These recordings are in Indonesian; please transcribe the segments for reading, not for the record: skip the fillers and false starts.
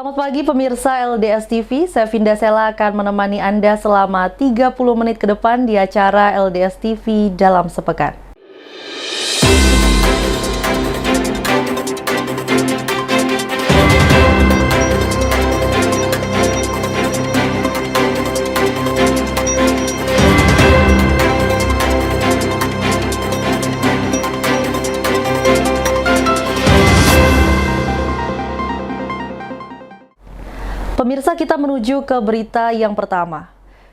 Selamat pagi pemirsa LDS TV, saya Vinda Sela akan menemani Anda selama 30 menit ke depan di acara LDS TV dalam sepekan. Pemirsa, kita menuju ke berita yang pertama.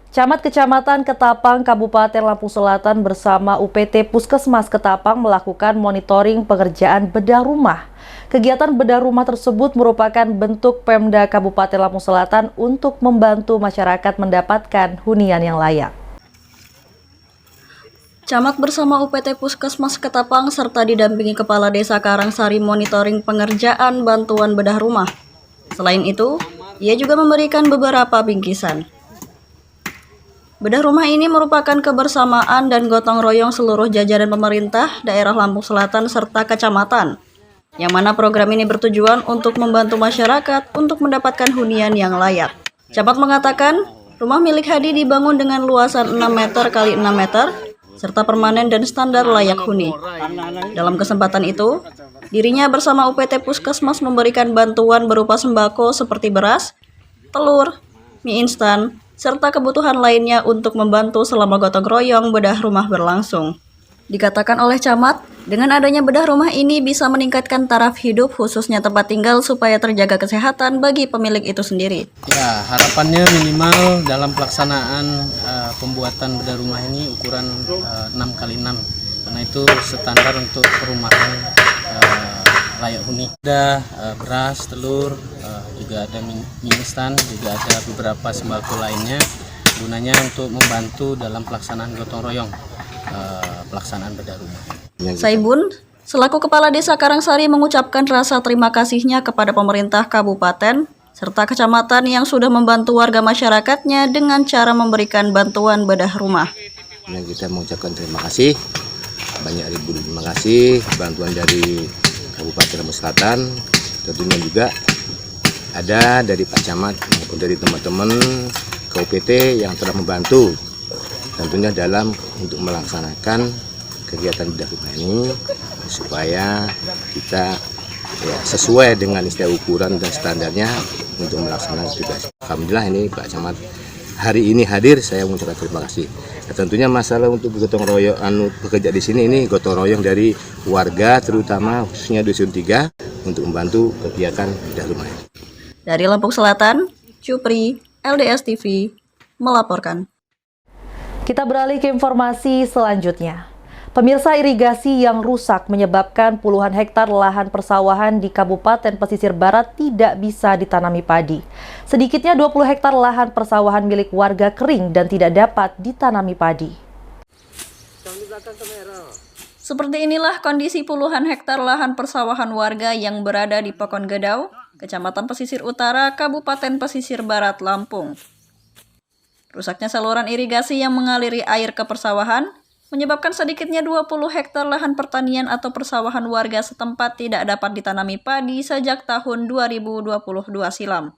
Camat Kecamatan Ketapang, Kabupaten Lampung Selatan bersama UPT Puskesmas Ketapang melakukan monitoring pengerjaan bedah rumah. Kegiatan bedah rumah tersebut merupakan bentuk Pemda Kabupaten Lampung Selatan untuk membantu masyarakat mendapatkan hunian yang layak. Camat bersama UPT Puskesmas Ketapang serta didampingi Kepala Desa Karangsari monitoring pengerjaan bantuan bedah rumah. Selain itu, ia juga memberikan beberapa bingkisan. Bedah rumah ini merupakan kebersamaan dan gotong royong seluruh jajaran pemerintah daerah Lampung Selatan serta kecamatan, yang mana program ini bertujuan untuk membantu masyarakat untuk mendapatkan hunian yang layak. Camat mengatakan, rumah milik Hadi dibangun dengan luasan 6 meter x 6 meter, serta permanen dan standar layak huni. Dalam kesempatan itu, dirinya bersama UPT Puskesmas memberikan bantuan berupa sembako seperti beras, telur, mie instan, serta kebutuhan lainnya untuk membantu selama gotong royong bedah rumah berlangsung. Dikatakan oleh Camat, dengan adanya bedah rumah ini bisa meningkatkan taraf hidup khususnya tempat tinggal supaya terjaga kesehatan bagi pemilik itu sendiri. Ya, harapannya minimal dalam pelaksanaan pembuatan bedah rumah ini ukuran 6x6, karena itu standar untuk perumahan layak huni. Ada beras, telur, juga ada mie instan, juga ada beberapa sembako lainnya, gunanya untuk membantu dalam pelaksanaan gotong royong pelaksanaan bedah rumah. Saibun, selaku Kepala Desa Karangsari mengucapkan rasa terima kasihnya kepada pemerintah kabupaten serta kecamatan yang sudah membantu warga masyarakatnya dengan cara memberikan bantuan bedah rumah. Kita mengucapkan terima kasih, banyak ribu terima kasih bantuan dari Kabupaten Lampung Selatan, tentunya juga ada dari Pak Camat maupun dari teman-teman KUPT yang telah membantu tentunya dalam untuk melaksanakan kegiatan bedah rumah ini supaya kita sesuai dengan istilah ukuran dan standarnya untuk melaksanakan tugas. Alhamdulillah ini Pak Camat hari ini hadir, saya mengucapkan terima kasih. Nah, tentunya masalah untuk gotong royong bekerja di sini ini gotong royong dari warga terutama khususnya Dusun 3 untuk membantu kegiatan bedah rumah ini. Dari Lampung Selatan, Cupri, LDS TV melaporkan. Kita beralih ke informasi selanjutnya. Pemirsa, irigasi yang rusak menyebabkan puluhan hektar lahan persawahan di Kabupaten Pesisir Barat tidak bisa ditanami padi. Sedikitnya 20 hektar lahan persawahan milik warga kering dan tidak dapat ditanami padi. Seperti inilah kondisi puluhan hektar lahan persawahan warga yang berada di Pokon Gedau, Kecamatan Pesisir Utara, Kabupaten Pesisir Barat, Lampung. Rusaknya saluran irigasi yang mengaliri air ke persawahan menyebabkan sedikitnya 20 hektar lahan pertanian atau persawahan warga setempat tidak dapat ditanami padi sejak tahun 2022 silam.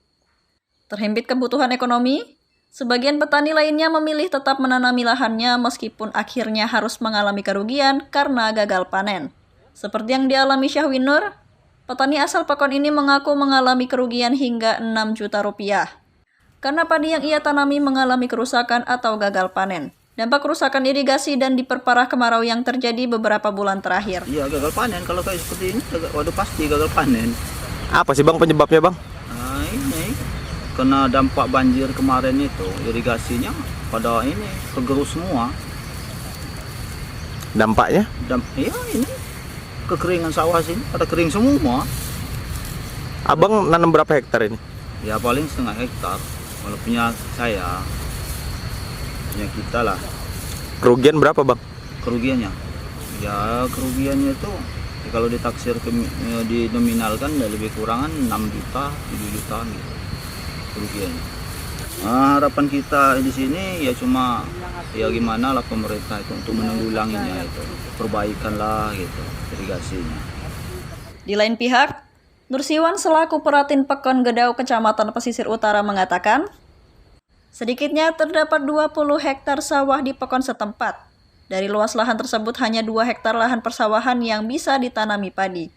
Terhimpit kebutuhan ekonomi, sebagian petani lainnya memilih tetap menanami lahannya meskipun akhirnya harus mengalami kerugian karena gagal panen. Seperti yang dialami Syahwinur, petani asal Pekon ini mengaku mengalami kerugian hingga 6 juta rupiah. Karena padi yang ia tanami mengalami kerusakan atau gagal panen. Dampak kerusakan irigasi dan diperparah kemarau yang terjadi beberapa bulan terakhir. Iya, gagal panen. Kalau kayak seperti ini, waduh pasti gagal panen. Apa sih Bang penyebabnya Bang? Nah ini, kena dampak banjir kemarin itu, irigasinya pada ini, kegerus semua. Dampaknya? Iya ini, kekeringan sawah sini, pada kering semua. Abang nanam berapa hektar ini? Ya paling setengah hektar, kalau punya saya. Punya kita lah. Kerugian berapa Bang? Kerugiannya? Ya kerugiannya itu ya, kalau ditaksir dinominalkan ya lebih kurangan 6 juta, 7 juta gitu kerugiannya. Nah, harapan kita di sini ya cuma ya gimana lah pemerintah itu untuk menanggulanginya itu, perbaikan lah gitu irigasinya. Di lain pihak, Nursiwan selaku Peratin Pekon Gedau Kecamatan Pesisir Utara mengatakan, sedikitnya terdapat 20 hektar sawah di Pekon setempat. Dari luas lahan tersebut hanya 2 hektar lahan persawahan yang bisa ditanami padi.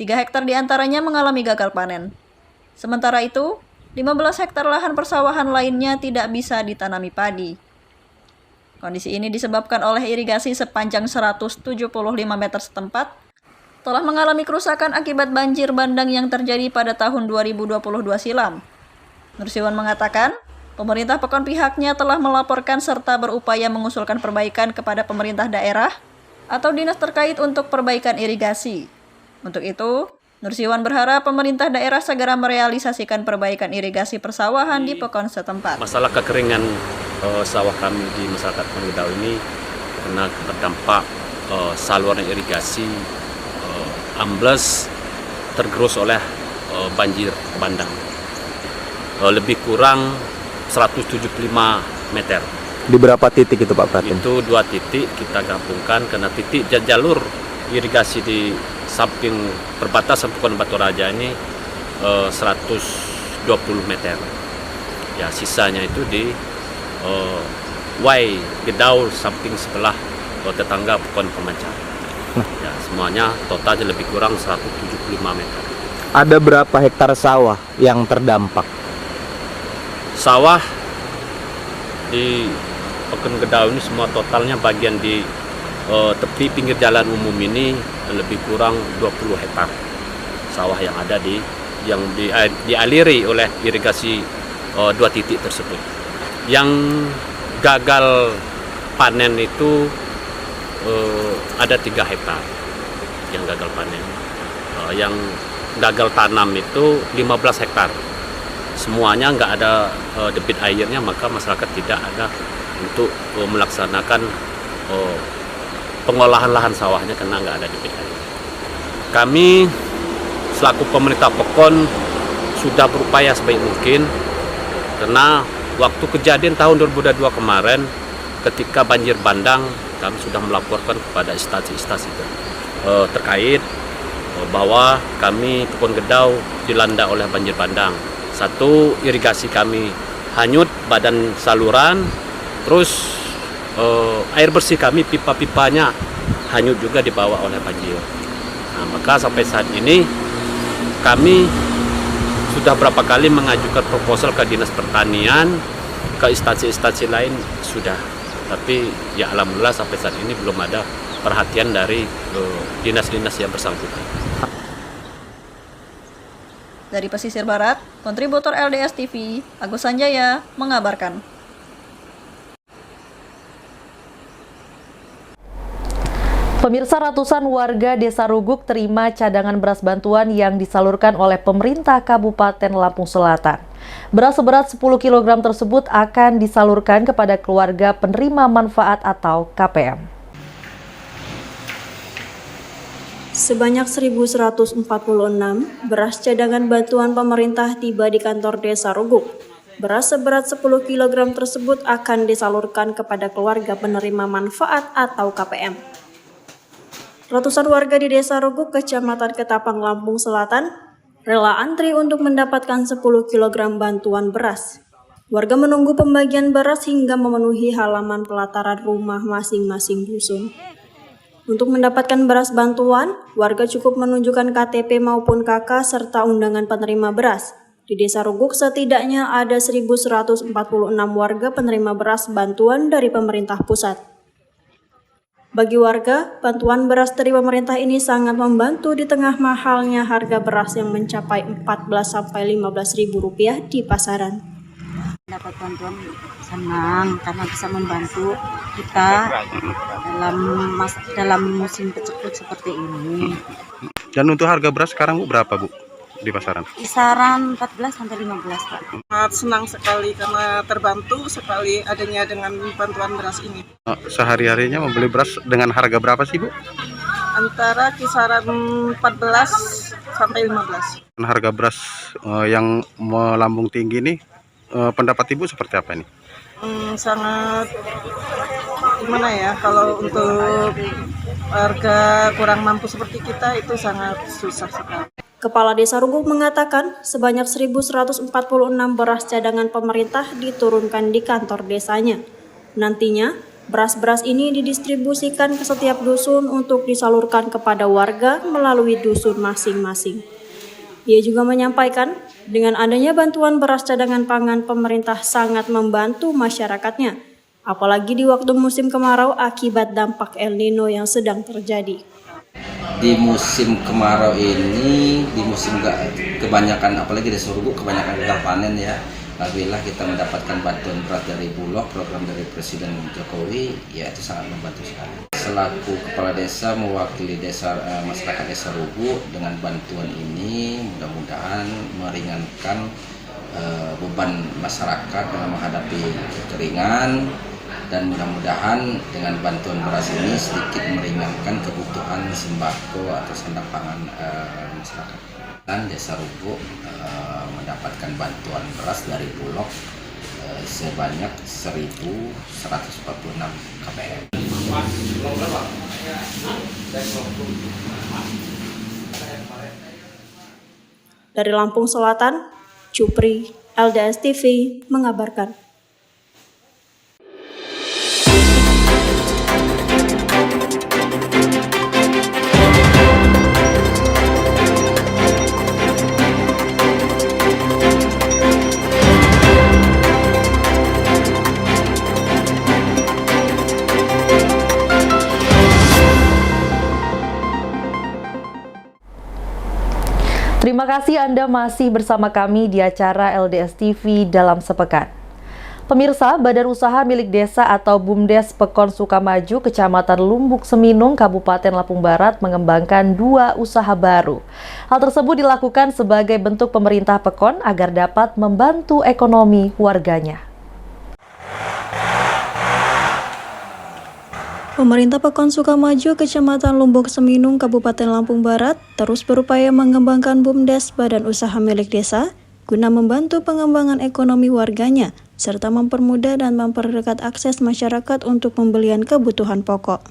3 hektar diantaranya mengalami gagal panen. Sementara itu, 15 hektar lahan persawahan lainnya tidak bisa ditanami padi. Kondisi ini disebabkan oleh irigasi sepanjang 175 meter setempat telah mengalami kerusakan akibat banjir bandang yang terjadi pada tahun 2022 silam. Nursiwan mengatakan, pemerintah Pekon pihaknya telah melaporkan serta berupaya mengusulkan perbaikan kepada pemerintah daerah atau dinas terkait untuk perbaikan irigasi. Untuk itu, Nursiwan berharap pemerintah daerah segera merealisasikan perbaikan irigasi persawahan di Pekon setempat. Masalah kekeringan sawah kami di masyarakat Pekon Gedau ini karena terdampak saluran irigasi ambles tergerus oleh banjir bandang. Lebih kurang 175 meter. Di berapa titik itu Pak Pratin? Itu 2 titik kita gabungkan karena titik jalur irigasi di samping perbatasan Pekon Batu Raja ini 120 meter. Ya, sisanya itu di Wai Gedau samping sebelah tetangga Pekon Pemancar. Ya, semuanya totalnya lebih kurang 175 meter. Ada berapa hektar sawah yang terdampak? Sawah di Pekon Gedau ini semua totalnya bagian di tepi pinggir jalan umum ini lebih kurang 20 hektar sawah yang ada yang dialiri oleh irigasi 2 titik tersebut. Yang gagal panen itu ada 3 hektar yang gagal panen. Yang gagal tanam itu 15 hektar. Semuanya nggak ada debit airnya, maka masyarakat tidak ada untuk melaksanakan pengolahan lahan sawahnya karena nggak ada debit air. Kami selaku pemerintah Pekon sudah berupaya sebaik mungkin karena waktu kejadian tahun 2022 kemarin ketika banjir bandang kami sudah melaporkan kepada instansi-instansi terkait bahwa kami Pekon Gedau dilanda oleh banjir bandang. Satu, irigasi kami hanyut badan saluran, terus air bersih kami pipa-pipanya hanyut juga dibawa oleh banjir. Nah, maka sampai saat ini kami sudah berapa kali mengajukan proposal ke Dinas Pertanian, ke instansi-instansi lain sudah. Tapi ya alhamdulillah sampai saat ini belum ada perhatian dari dinas-dinas yang bersangkutan. Dari Pesisir Barat, kontributor LDS TV, Agus Sanjaya, mengabarkan. Pemirsa, ratusan warga Desa Ruguk terima cadangan beras bantuan yang disalurkan oleh pemerintah Kabupaten Lampung Selatan. Beras seberat 10 kg tersebut akan disalurkan kepada keluarga penerima manfaat atau KPM. Sebanyak 1.146 beras cadangan bantuan pemerintah tiba di kantor Desa Ruguk. Beras seberat 10 kg tersebut akan disalurkan kepada keluarga penerima manfaat atau KPM. Ratusan warga di Desa Ruguk, Kecamatan Ketapang, Lampung Selatan, rela antri untuk mendapatkan 10 kg bantuan beras. Warga menunggu pembagian beras hingga memenuhi halaman pelataran rumah masing-masing dusun. Untuk mendapatkan beras bantuan, warga cukup menunjukkan KTP maupun KK serta undangan penerima beras. Di Desa Ruguk setidaknya ada 1.146 warga penerima beras bantuan dari pemerintah pusat. Bagi warga, bantuan beras dari pemerintah ini sangat membantu di tengah mahalnya harga beras yang mencapai Rp14.000–15.000 di pasaran. Dapat bantuan senang karena bisa membantu kita dalam musim peceklik seperti ini. Dan untuk harga beras sekarang Bu berapa Bu di pasaran? Kisaran 14–15 Pak. Sangat senang sekali karena terbantu sekali adanya dengan bantuan beras ini. Sehari-harinya membeli beras dengan harga berapa sih Bu? Antara kisaran 14–15. Harga beras yang melambung tinggi nih, pendapat Ibu seperti apa ini? Sangat gimana ya, kalau untuk warga kurang mampu seperti kita itu sangat susah sekali. Kepala Desa Ruguk mengatakan sebanyak 1.146 beras cadangan pemerintah diturunkan di kantor desanya. Nantinya, beras-beras ini didistribusikan ke setiap dusun untuk disalurkan kepada warga melalui dusun masing-masing. Ia juga menyampaikan, dengan adanya bantuan beras cadangan pangan pemerintah sangat membantu masyarakatnya, apalagi di waktu musim kemarau akibat dampak El Nino yang sedang terjadi. Di musim kemarau ini, di musim kebanyakan, apalagi di Ruguk kebanyakan gagal panen ya. Alhamdulillah kita mendapatkan bantuan beras dari Bulog, program dari Presiden Jokowi, ya itu sangat membantu sekali. Selaku kepala desa mewakili masyarakat desa Ruguk, dengan bantuan ini mudah-mudahan meringankan beban masyarakat dalam menghadapi kekeringan, dan mudah-mudahan dengan bantuan beras ini sedikit meringankan kebutuhan sembako atau sandang pangan masyarakat. Dan Desa Ruguk mendapatkan bantuan beras dari Bulog sebanyak 1.146 kpm. Dari Lampung Selatan, Cupri, LDS TV mengabarkan. Terima kasih Anda masih bersama kami di acara LDS TV dalam sepekan. Pemirsa, Badan Usaha Milik Desa atau BUMDes Pekon Sukamaju, Kecamatan Lumbuk Seminung, Kabupaten Lampung Barat mengembangkan 2 usaha baru. Hal tersebut dilakukan sebagai bentuk pemerintah Pekon agar dapat membantu ekonomi warganya. Pemerintah Pekon Sukamaju, Kecamatan Lumbuk Seminung, Kabupaten Lampung Barat, terus berupaya mengembangkan BUMDes Badan Usaha Milik Desa guna membantu pengembangan ekonomi warganya, serta mempermudah dan memperdekat akses masyarakat untuk pembelian kebutuhan pokok.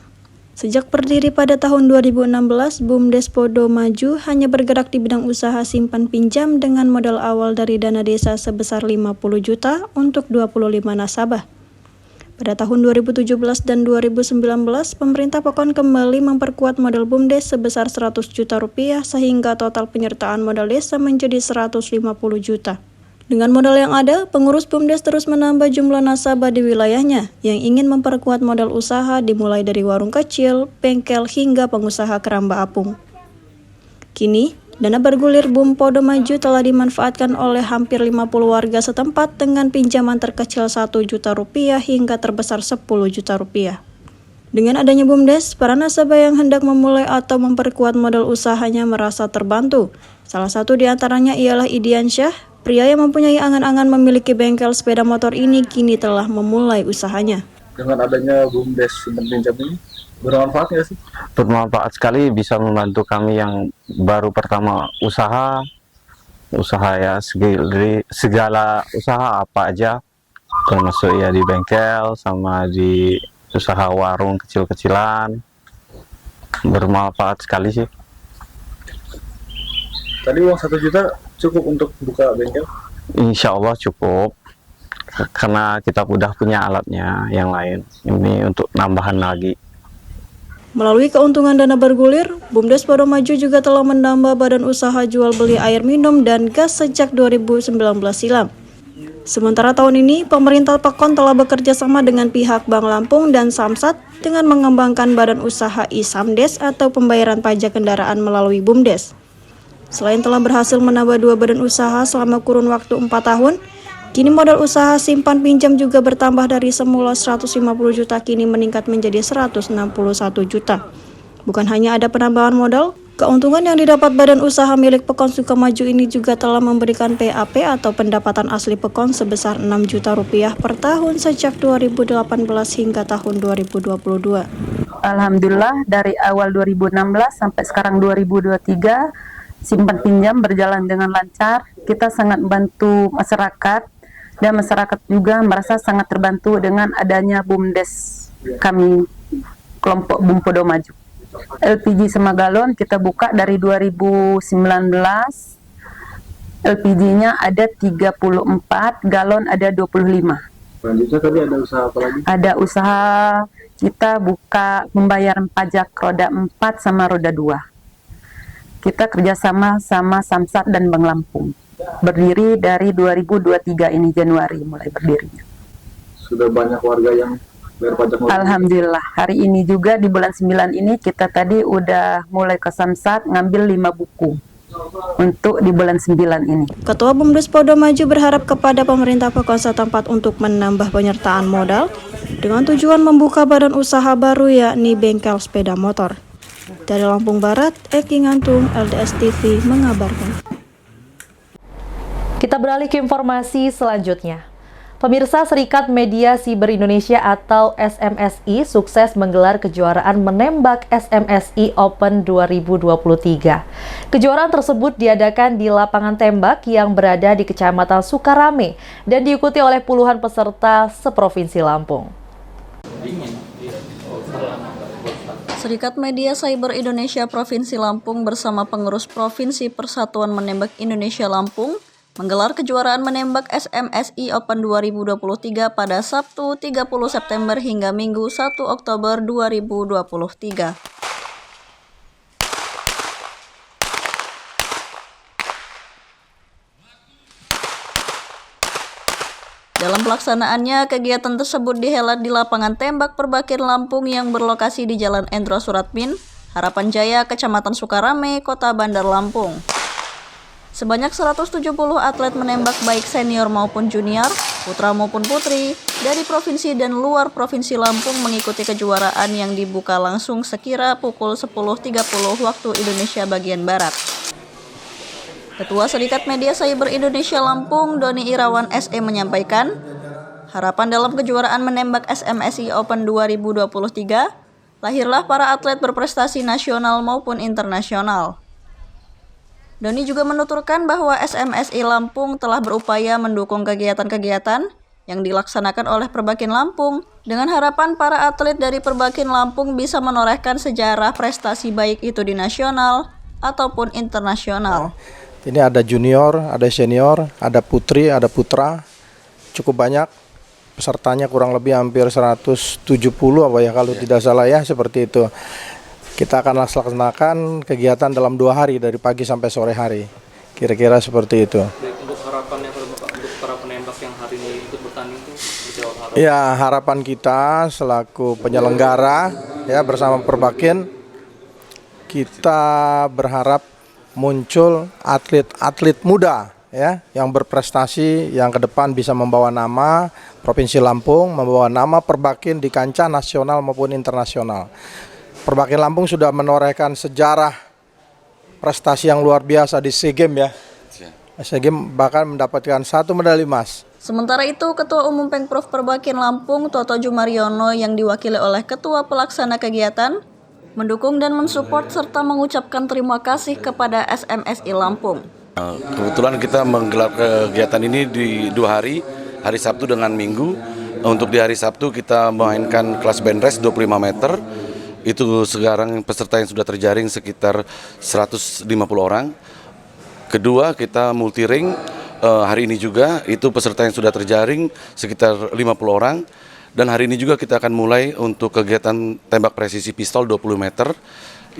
Sejak berdiri pada tahun 2016, BUMDes Podo Maju hanya bergerak di bidang usaha simpan pinjam dengan modal awal dari dana desa sebesar 50 juta untuk 25 nasabah. Pada tahun 2017 dan 2019, pemerintah Pekon kembali memperkuat modal BUMDes sebesar 100 juta rupiah sehingga total penyertaan modal desa menjadi 150 juta. Dengan modal yang ada, pengurus BUMDes terus menambah jumlah nasabah di wilayahnya yang ingin memperkuat modal usaha dimulai dari warung kecil, bengkel, hingga pengusaha keramba apung. Kini, dana bergulir BUM Podo Maju telah dimanfaatkan oleh hampir 50 warga setempat dengan pinjaman terkecil 1 juta rupiah hingga terbesar 10 juta rupiah. Dengan adanya BUMDes, para nasabah yang hendak memulai atau memperkuat modal usahanya merasa terbantu. Salah satu di antaranya ialah Idian Syah, pria yang mempunyai angan-angan memiliki bengkel sepeda motor ini kini telah memulai usahanya. Dengan adanya BUMDes simpan pinjam ini, bermanfaat nggak sih? Bermanfaat sekali, bisa membantu kami yang baru pertama usaha ya, segala usaha apa aja, termasuk ya di bengkel sama di usaha warung kecil-kecilan. Bermanfaat sekali sih. Tadi uang 1 juta cukup untuk buka bengkel? Insya Allah cukup, karena kita udah punya alatnya yang lain. Ini untuk nambahan lagi. Melalui keuntungan dana bergulir, BUMDes Podo Maju juga telah menambah badan usaha jual beli air minum dan gas sejak 2019 silam. Sementara tahun ini, pemerintah Pekon telah bekerja sama dengan pihak Bank Lampung dan Samsat dengan mengembangkan badan usaha ISAMDes atau pembayaran pajak kendaraan melalui BUMDes. Selain telah berhasil menambah 2 badan usaha selama kurun waktu 4 tahun, kini modal usaha simpan pinjam juga bertambah dari semula 150 juta kini meningkat menjadi 161 juta. Bukan hanya ada penambahan modal, keuntungan yang didapat badan usaha milik Pekon Sukamaju ini juga telah memberikan PAP atau pendapatan asli Pekon sebesar 6 juta rupiah per tahun sejak 2018 hingga tahun 2022. Alhamdulillah dari awal 2016 sampai sekarang 2023, simpan pinjam berjalan dengan lancar. Kita sangat membantu masyarakat. Dan masyarakat juga merasa sangat terbantu dengan adanya BUMDes kami, kelompok BUM Podo Maju. LPG sama galon kita buka dari 2019. LPG-nya ada 34, galon ada 25. Selanjutnya tadi ada usaha apa lagi? Ada usaha kita buka pembayaran pajak roda 4 sama roda 2. Kita kerjasama sama Samsat dan Bank Lampung. Berdiri dari 2023 ini, Januari mulai berdirinya. Sudah banyak warga yang bayar pajak? Alhamdulillah, hari ini juga di bulan 9 ini kita tadi udah mulai ke Samsat ngambil 5 buku untuk di bulan 9 ini. Ketua BUMDes Polda Maju berharap kepada pemerintah Pekon setempat untuk menambah penyertaan modal dengan tujuan membuka badan usaha baru yakni bengkel sepeda motor. Dari Lampung Barat, Eki Ngantung, LDS TV mengabarkan. Kita beralih ke informasi selanjutnya. Pemirsa, Serikat Media Siber Indonesia atau SMSI sukses menggelar kejuaraan menembak SMSI Open 2023. Kejuaraan tersebut diadakan di lapangan tembak yang berada di Kecamatan Sukarame dan diikuti oleh puluhan peserta seprovinsi Lampung. Serikat Media Cyber Indonesia Provinsi Lampung bersama pengurus Provinsi Persatuan Menembak Indonesia Lampung menggelar kejuaraan menembak SMSI Open 2023 pada Sabtu 30 September hingga Minggu 1 Oktober 2023. Dalam pelaksanaannya, kegiatan tersebut dihelat di lapangan tembak Perbakin Lampung yang berlokasi di Jalan Endro Suratmin, Harapan Jaya, Kecamatan Sukarame, Kota Bandar Lampung. Sebanyak 170 atlet menembak baik senior maupun junior, putra maupun putri, dari provinsi dan luar provinsi Lampung mengikuti kejuaraan yang dibuka langsung sekira pukul 10.30 waktu Indonesia bagian Barat. Ketua Serikat Media Cyber Indonesia Lampung, Doni Irawan SE menyampaikan, harapan dalam kejuaraan menembak SMSI Open 2023, lahirlah para atlet berprestasi nasional maupun internasional. Doni juga menuturkan bahwa SMSI Lampung telah berupaya mendukung kegiatan-kegiatan yang dilaksanakan oleh Perbakin Lampung dengan harapan para atlet dari Perbakin Lampung bisa menorehkan sejarah prestasi baik itu di nasional ataupun internasional. Ini ada junior, ada senior, ada putri, ada putra, cukup banyak. Pesertanya kurang lebih hampir 170 apa ya kalau tidak salah ya, seperti itu. Kita akan laksanakan kegiatan dalam 2 hari dari pagi sampai sore hari, kira-kira seperti itu. Untuk harapannya untuk para penembak yang hari ini ikut bertanding itu, ya harapan kita selaku penyelenggara ya bersama Perbakin, kita berharap muncul atlet-atlet muda ya yang berprestasi, yang ke depan bisa membawa nama Provinsi Lampung, membawa nama Perbakin di kancah nasional maupun internasional. Perbakin Lampung sudah menorehkan sejarah prestasi yang luar biasa di SEA Games ya. SEA Games bahkan mendapatkan 1 medali emas. Sementara itu, Ketua Umum Pengprov Perbakin Lampung, Toto Jumariono yang diwakili oleh Ketua Pelaksana Kegiatan, mendukung dan mensupport serta mengucapkan terima kasih kepada SMSI Lampung. Kebetulan kita menggelar kegiatan ini di 2 hari, hari Sabtu dengan Minggu. Untuk di hari Sabtu kita memainkan kelas band race 25 meter. Itu sekarang peserta yang sudah terjaring sekitar 150 orang. Kedua, kita multi ring hari ini juga, itu peserta yang sudah terjaring sekitar 50 orang. Dan hari ini juga kita akan mulai untuk kegiatan tembak presisi pistol 20 meter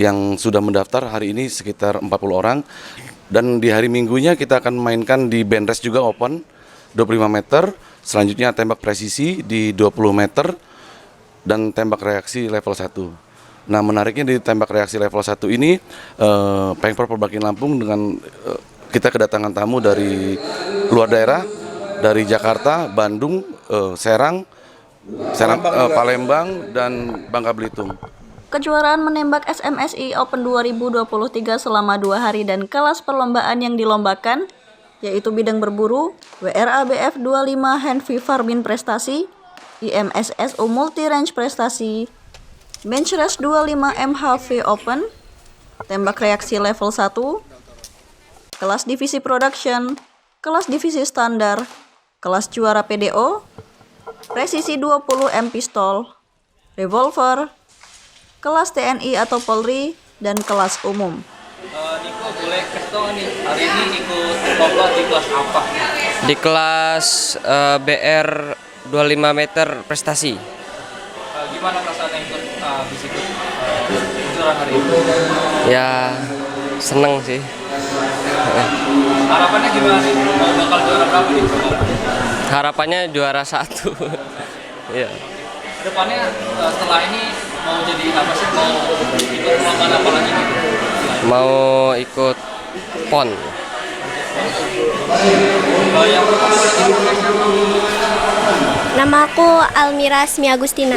yang sudah mendaftar hari ini sekitar 40 orang. Dan di hari Minggunya kita akan mainkan di band race juga open 25 meter. Selanjutnya tembak presisi di 20 meter dan tembak reaksi level 1. Nah, menariknya di tembak reaksi level 1 ini Pengprov Perbakin Lampung dengan kita kedatangan tamu dari luar daerah, dari Jakarta, Bandung, Serang, Palembang, dan Bangka Belitung. Kejuaraan menembak SMSI Open 2023 selama 2 hari dan kelas perlombaan yang dilombakan, yaitu bidang berburu, WRABF 25 Handfi Farbin Prestasi, IMSSU Multi Range Prestasi, Bench Race 25 MHV Open, tembak reaksi level 1, kelas divisi production, kelas divisi standar, kelas juara PDO, presisi 20 M pistol, revolver, kelas TNI atau Polri, dan kelas umum. Niko, boleh kasih tau nih, hari ini ikut lomba di kelas apa? Di kelas BR 25 meter prestasi. Gimana perasaannya ikut kejuaraan hari ini? Ya, seneng sih. Harapannya gimana sih? Mau bakal juara berapa nih? Harapannya juara 1. Iya. Kedepannya setelah ini mau jadi apa sih? Mau ikut lomba apa lagi gitu? Mau ikut PON. Nama aku Almira Asmi Agustina.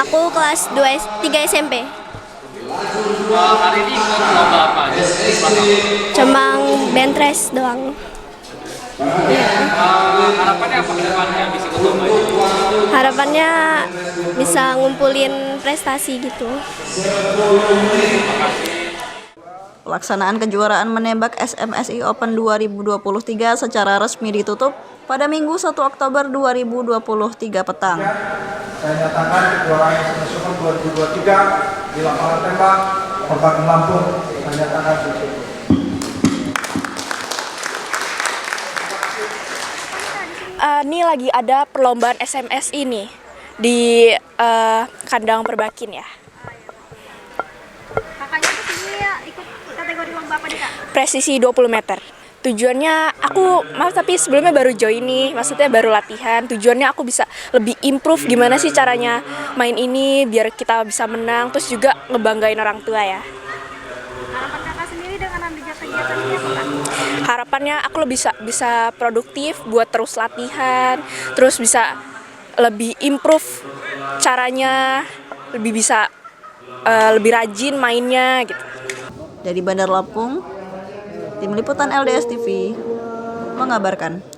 Aku kelas 3 SMP. Hari ini ikut lomba apa aja? Cuma bentres doang. Harapannya apa ke depannya bisa ikut lomba ini? Harapannya bisa ngumpulin prestasi gitu. Pelaksanaan kejuaraan menembak SMSI Open 2023 secara resmi ditutup pada Minggu 1 Oktober 2023 petang. Saya nyatakan kejuaraan SMSI Open 2023 di lapangan tembak Perbakin Lampung. Saya nyatakan tutup. Ini lagi ada perlombaan SMS ini di kandang Perbakin ya. Kakaknya kesini ya ikut kategori lomba apa nih Kak? Presisi 20 meter. Tujuannya tapi sebelumnya baru join nih, maksudnya baru latihan. Tujuannya aku bisa lebih improve gimana sih caranya main ini biar kita bisa menang, terus juga ngebanggain orang tua ya. Harapan Kakak sendiri dengan ambil kegiatan ini apa Kak? Harapannya aku lebih bisa produktif buat terus latihan, terus bisa lebih improve caranya, lebih bisa lebih rajin mainnya gitu. Dari Bandar Lampung, Tim Liputan LDS TV mengabarkan.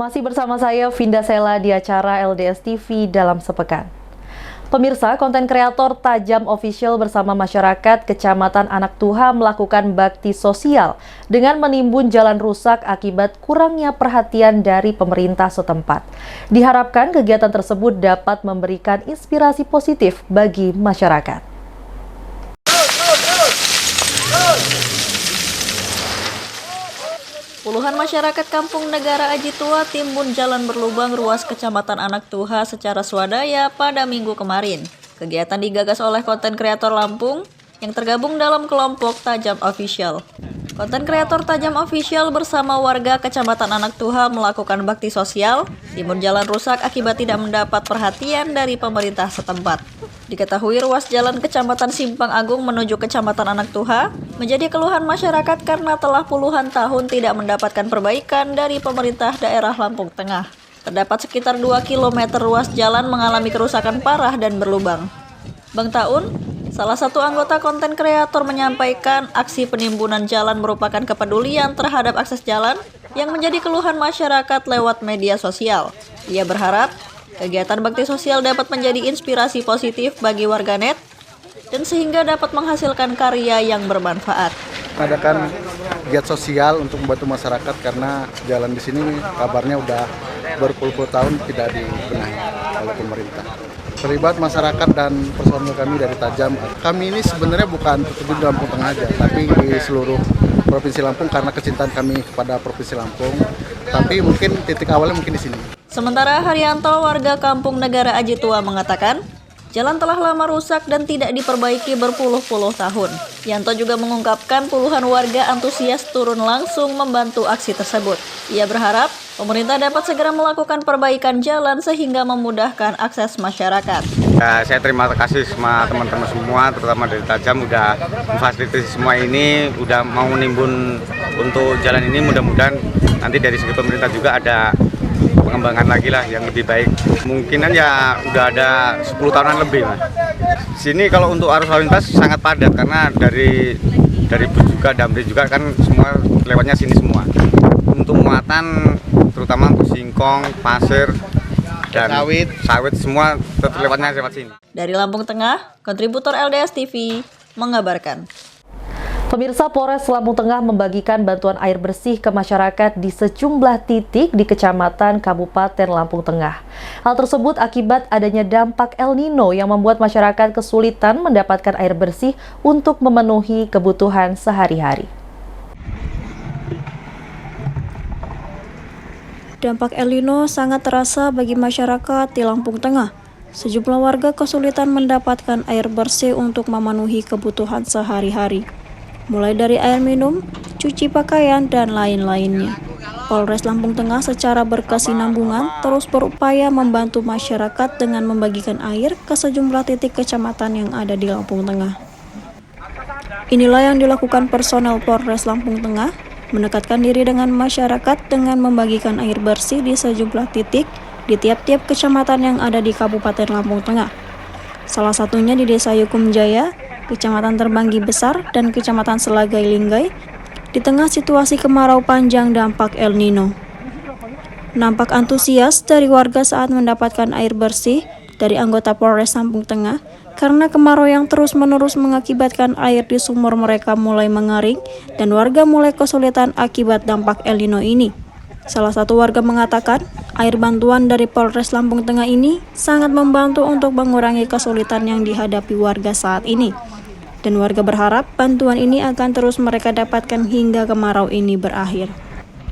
Masih bersama saya Vinda Sela di acara LDS TV dalam sepekan. Pemirsa, konten kreator Tajam Official bersama masyarakat Kecamatan Anak Tuha melakukan bakti sosial dengan menimbun jalan rusak akibat kurangnya perhatian dari pemerintah setempat. Diharapkan kegiatan tersebut dapat memberikan inspirasi positif bagi masyarakat. Puluhan masyarakat Kampung Negara Aji Tua timbun jalan berlubang ruas Kecamatan Anak Tuha secara swadaya pada Minggu kemarin. Kegiatan digagas oleh konten kreator Lampung yang tergabung dalam kelompok Tajam Official. Konten kreator Tajam Official bersama warga Kecamatan Anak Tuha melakukan bakti sosial, timbun jalan rusak akibat tidak mendapat perhatian dari pemerintah setempat. Diketahui ruas jalan Kecamatan Simpang Agung menuju Kecamatan Anak Tuha menjadi keluhan masyarakat karena telah puluhan tahun tidak mendapatkan perbaikan dari pemerintah daerah Lampung Tengah. Terdapat sekitar 2 km ruas jalan mengalami kerusakan parah dan berlubang. Bang Taun, salah satu anggota konten kreator menyampaikan aksi penimbunan jalan merupakan kepedulian terhadap akses jalan yang menjadi keluhan masyarakat lewat media sosial. Ia berharap kegiatan bakti sosial dapat menjadi inspirasi positif bagi warganet dan sehingga dapat menghasilkan karya yang bermanfaat. Mengadakan kegiatan sosial untuk membantu masyarakat karena jalan di sini kabarnya udah berpuluh-puluh tahun tidak dibenahi oleh pemerintah. Terlibat masyarakat dan personil kami dari Tajam. Kami ini sebenarnya bukan tertuju di Lampung Tengah aja, tapi di seluruh Provinsi Lampung karena kecintaan kami kepada Provinsi Lampung. Tapi mungkin titik awalnya mungkin di sini. Sementara Haryanto, warga Kampung Negara Aji Tua mengatakan, jalan telah lama rusak dan tidak diperbaiki berpuluh-puluh tahun. Yanto juga mengungkapkan puluhan warga antusias turun langsung membantu aksi tersebut. Ia berharap pemerintah dapat segera melakukan perbaikan jalan sehingga memudahkan akses masyarakat. Saya terima kasih sama teman-teman semua, terutama dari Tajam udah memfasilitasi semua ini, udah mau menimbun untuk jalan ini. Mudah-mudahan nanti dari segi pemerintah juga ada pengembangan lagi lah yang lebih baik. Mungkinan ya udah ada 10 tahunan lebih Mas. Sini kalau untuk arus lalu lintas sangat padat karena dari dari bus juga, damri juga kan semua lewatnya sini semua. Untuk muatan terutama untuk singkong, pasir, dan sawit semua lewatnya lewat sini. Dari Lampung Tengah, kontributor LDS TV mengabarkan. Pemirsa, Polres Lampung Tengah membagikan bantuan air bersih ke masyarakat di sejumlah titik di Kecamatan Kabupaten Lampung Tengah. Hal tersebut akibat adanya dampak El Nino yang membuat masyarakat kesulitan mendapatkan air bersih untuk memenuhi kebutuhan sehari-hari. Dampak El Nino sangat terasa bagi masyarakat di Lampung Tengah. Sejumlah warga kesulitan mendapatkan air bersih untuk memenuhi kebutuhan sehari-hari, mulai dari air minum, cuci pakaian, dan lain-lainnya. Polres Lampung Tengah secara berkesinambungan terus berupaya membantu masyarakat dengan membagikan air ke sejumlah titik kecamatan yang ada di Lampung Tengah. Inilah yang dilakukan personel Polres Lampung Tengah, mendekatkan diri dengan masyarakat dengan membagikan air bersih di sejumlah titik di tiap-tiap kecamatan yang ada di Kabupaten Lampung Tengah. Salah satunya di Desa Yukum Jaya, Kecamatan Terbanggi Besar, dan Kecamatan Selagai Linggai, di tengah situasi kemarau panjang dampak El Nino. Nampak antusias dari warga saat mendapatkan air bersih dari anggota Polres Lampung Tengah, karena kemarau yang terus-menerus mengakibatkan air di sumur mereka mulai mengering dan warga mulai kesulitan akibat dampak El Nino ini. Salah satu warga mengatakan, air bantuan dari Polres Lampung Tengah ini sangat membantu untuk mengurangi kesulitan yang dihadapi warga saat ini. Dan warga berharap bantuan ini akan terus mereka dapatkan hingga kemarau ini berakhir.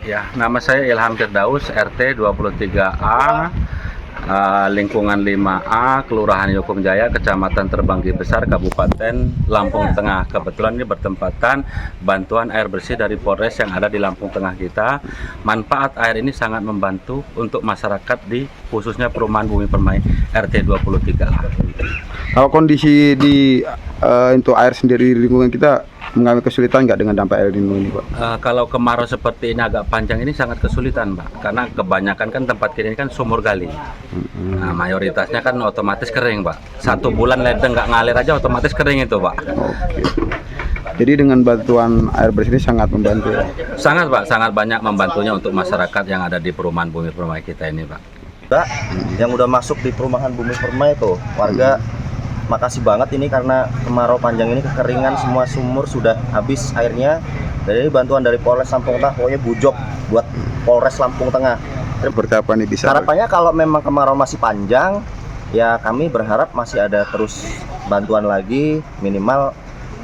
Ya, nama saya Ilham Firdaus, RT 23A, lingkungan 5A, Kelurahan Yukum Jaya, Kecamatan Terbanggi Besar, Kabupaten Lampung Tengah. Kebetulan ini bertempatan bantuan air bersih dari Polres yang ada di Lampung Tengah kita. Manfaat air ini sangat membantu untuk masyarakat di khususnya perumahan Bumi Permai RT 23A. Kalau kondisi di untuk air sendiri di lingkungan kita mengalami kesulitan nggak dengan dampak El Nino ini, Pak? Kalau kemarau seperti ini agak panjang ini sangat kesulitan, Pak, karena kebanyakan kan tempat kita ini kan sumur gali. Nah, mayoritasnya kan otomatis kering, Pak. 1 bulan ledeng nggak ngalir aja otomatis kering itu, Pak. Jadi dengan bantuan air bersih ini sangat membantu, ya? Sangat, Pak, sangat banyak membantunya untuk masyarakat yang ada di perumahan Bumi Permai kita ini, Pak. Yang udah masuk di perumahan Bumi Permai tuh, warga makasih banget ini karena kemarau panjang ini kekeringan, semua sumur sudah habis airnya. Jadi bantuan dari Polres Lampung Tengah pokoknya bujok buat Polres Lampung Tengah. Berapa nih bisa? Harapannya kalau memang kemarau masih panjang, ya kami berharap masih ada terus bantuan lagi minimal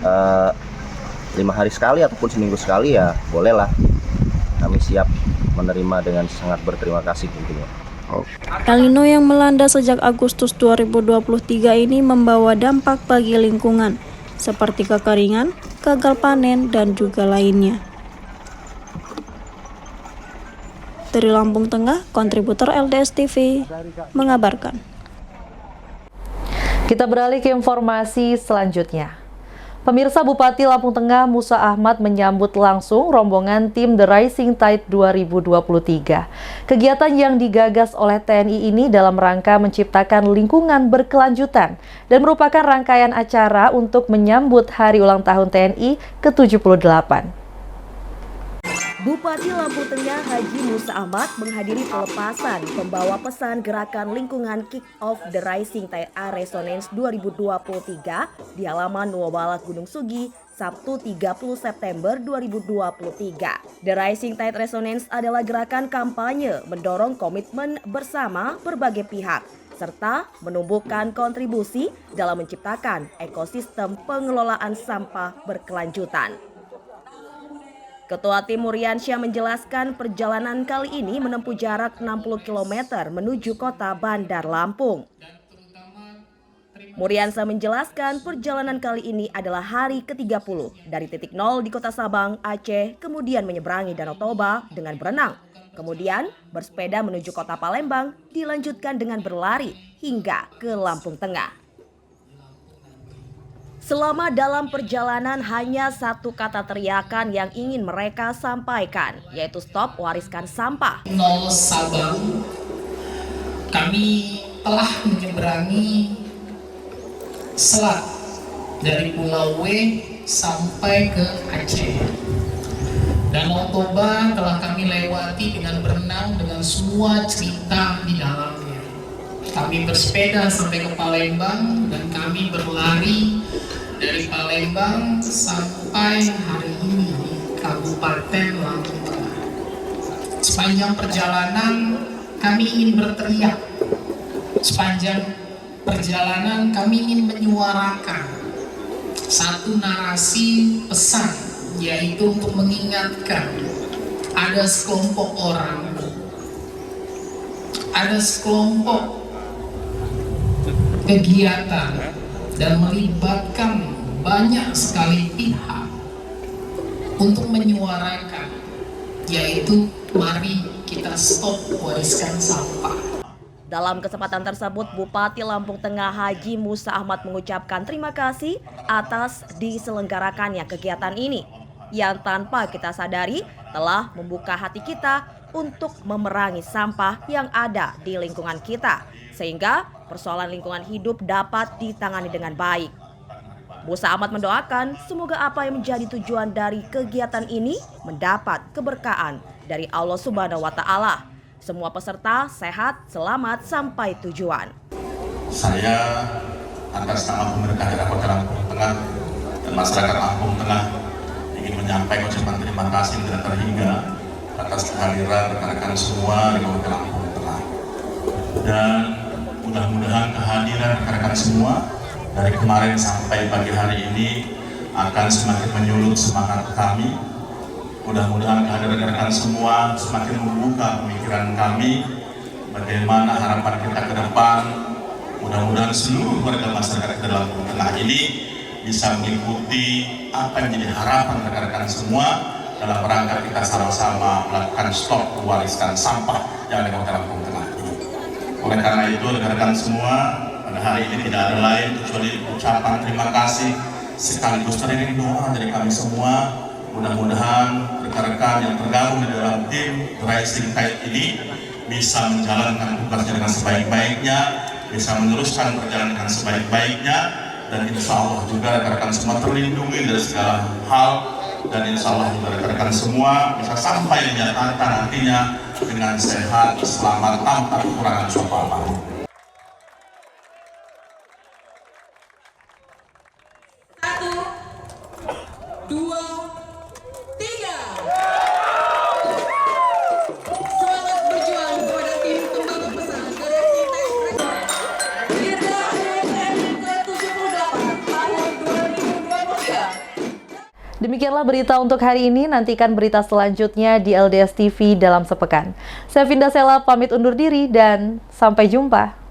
5 hari sekali ataupun seminggu sekali, ya bolehlah. Kami siap menerima dengan sangat berterima kasih tentunya. El Nino yang melanda sejak Agustus 2023 ini membawa dampak bagi lingkungan, seperti kekeringan, gagal panen, dan juga lainnya. Dari Lampung Tengah, kontributor LDS TV mengabarkan. Kita beralih ke informasi selanjutnya. Pemirsa, Bupati Lampung Tengah Musa Ahmad menyambut langsung rombongan tim The Rising Tide 2023. Kegiatan yang digagas oleh TNI ini dalam rangka menciptakan lingkungan berkelanjutan dan merupakan rangkaian acara untuk menyambut Hari Ulang Tahun TNI ke-78. Bupati Lampung Tengah Haji Musa Ahmad menghadiri pelepasan pembawa pesan gerakan lingkungan Kick-Off The Rising Tide A Resonance 2023 di halaman Nuwabalak Gunung Sugi, Sabtu 30 September 2023. The Rising Tide Resonance adalah gerakan kampanye mendorong komitmen bersama berbagai pihak, serta menumbuhkan kontribusi dalam menciptakan ekosistem pengelolaan sampah berkelanjutan. Ketua Tim Muriansyah menjelaskan perjalanan kali ini menempuh jarak 60 km menuju kota Bandar Lampung. Muriansyah menjelaskan perjalanan kali ini adalah hari ke-30 dari titik nol di kota Sabang, Aceh, kemudian menyeberangi Danau Toba dengan berenang. Kemudian bersepeda menuju kota Palembang, dilanjutkan dengan berlari hingga ke Lampung Tengah. Selama dalam perjalanan hanya satu kata teriakan yang ingin mereka sampaikan, yaitu stop wariskan sampah. Nol Sabang, kami telah menyeberangi selat dari Pulau W sampai ke Aceh. Danau Toba telah kami lewati dengan berenang dengan semua cerita di dalamnya. Kami bersepeda sampai ke Palembang dan kami berlari dari Palembang sampai hari ini di Kabupaten Lampung Tengah. Sepanjang perjalanan kami ingin berteriak. Sepanjang perjalanan kami ingin menyuarakan satu narasi pesan, yaitu untuk mengingatkan ada sekelompok orang, ada sekelompok kegiatan dan melibatkan banyak sekali pihak untuk menyuarakan, yaitu mari kita stop wariskan sampah. Dalam kesempatan tersebut, Bupati Lampung Tengah Haji Musa Ahmad mengucapkan terima kasih atas diselenggarakannya kegiatan ini yang tanpa kita sadari telah membuka hati kita untuk memerangi sampah yang ada di lingkungan kita, sehingga persoalan lingkungan hidup dapat ditangani dengan baik. Musa Ahmad mendoakan semoga apa yang menjadi tujuan dari kegiatan ini mendapat keberkahan dari Allah Subhanahu wa Ta'ala. Semua peserta sehat, selamat sampai tujuan. Saya atas nama pemerintah daerah Kota Lampung Tengah dan masyarakat Lampung Tengah ingin menyampaikan ucapan terima kasih yang tidak terhingga atas kehadiran rekan-rekan semua di Kota Lampung Tengah. Dan mudah-mudahan kehadiran rekan-rekan semua dari kemarin sampai pagi hari ini akan semakin menyulut semangat kami. Mudah-mudahan kehadiran rekan-rekan semua semakin membuka pemikiran kami bagaimana harapan kita ke depan. Mudah-mudahan seluruh warga masyarakat di Lampung Tengah ini bisa mengikuti apa yang menjadi harapan rekan-rekan semua dalam rangka kita sama-sama melakukan stop wariskan sampah yang ada di Kota Lampung Tengah ini. Oleh karena itu rekan-rekan semua, pada hari ini tidak ada lain kecuali ucapan terima kasih sekaligus teriring doa dari kami semua. Mudah-mudahan rekan-rekan yang tergabung di dalam tim Rising Tide ini bisa menjalankan tugasnya dengan sebaik-baiknya, bisa meneruskan perjalanan dengan sebaik-baiknya, dan insya Allah juga rekan-rekan semua terlindungi dari segala hal, dan insya Allah juga rekan-rekan semua bisa sampai di Jakarta nantinya dengan sehat, selamat, tanpa kekurangan suatu apapun. Demikianlah berita untuk hari ini. Nantikan berita selanjutnya di LDS TV dalam sepekan. Saya Vinda Sela pamit undur diri dan sampai jumpa.